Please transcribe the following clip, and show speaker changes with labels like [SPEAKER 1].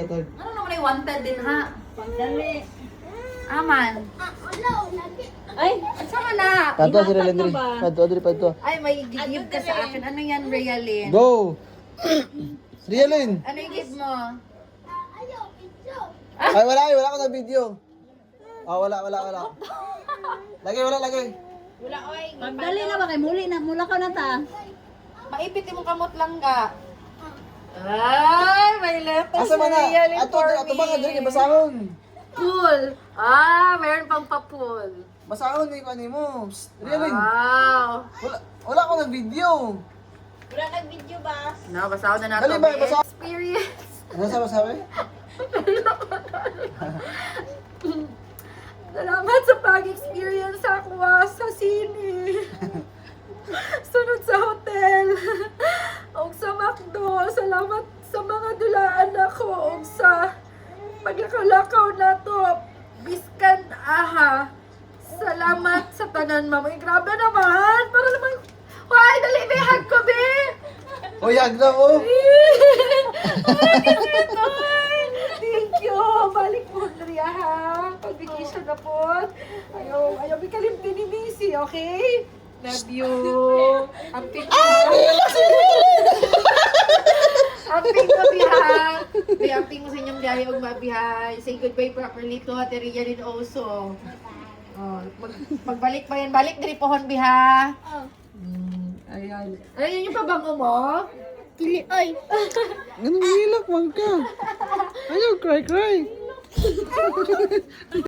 [SPEAKER 1] Ano naman ay wanted din ha?
[SPEAKER 2] Pagdali.
[SPEAKER 1] Aman.
[SPEAKER 2] Ay,
[SPEAKER 1] Sama na.
[SPEAKER 3] Pato, si
[SPEAKER 2] Ihatag
[SPEAKER 3] Relendri.
[SPEAKER 2] na ba?
[SPEAKER 3] Pato, Adri, pato.
[SPEAKER 1] Ay, may give ka sa akin. Ano yan, Realin?
[SPEAKER 3] Go! Rialin!
[SPEAKER 1] Ano yung give mo?
[SPEAKER 3] Ay, wala ko na video. Ah, wala. Lagay, lagay.
[SPEAKER 2] pagdali na ba kay mula ka na ta.
[SPEAKER 1] Maipit yung kamot lang ka. Ay, may letters
[SPEAKER 3] Asa man na?
[SPEAKER 1] Realin
[SPEAKER 3] Ato,
[SPEAKER 1] for
[SPEAKER 3] ato ba nga
[SPEAKER 1] me.
[SPEAKER 3] diri basahon?
[SPEAKER 1] Pool. Ah, meron pang pa-pool.
[SPEAKER 3] Basahon ni kani mo. Rialin.
[SPEAKER 1] Wow.
[SPEAKER 3] Wala ko na video.
[SPEAKER 2] Wala nag-video ba?
[SPEAKER 1] No, basaw na nato.
[SPEAKER 3] Dali ba,
[SPEAKER 1] may
[SPEAKER 3] basaw.
[SPEAKER 1] experience.
[SPEAKER 3] Ano sabi?
[SPEAKER 1] Salamat sa pag-experience sa kuha sa sine. Sunod sa hotel. O sa McDo. Salamat sa mga dulaan ako. O sa paglakaw-lakaw na to. Biskan aha. Salamat sa tanan, mama. Grabe naman. Para naman. Why, dali, may hug ko, be.
[SPEAKER 3] Oy, agda oh.
[SPEAKER 1] Thank you. Balik mo, Ria, ha? Pag-vacation na po. Ayaw, kalimti ni Missy, okay? Love you. Amping mo. Amping mo, Biha. Amping mo sa inyong biyahe og mabihay. Say goodbye properly to Ate Ria din also. Oh, magbalik pa yan. Balik diri pohon, Biha. Ayan. Ayan yung pabango mo?
[SPEAKER 2] Kili, ay.
[SPEAKER 3] Ganun hilak man ka. Ayaw, cry.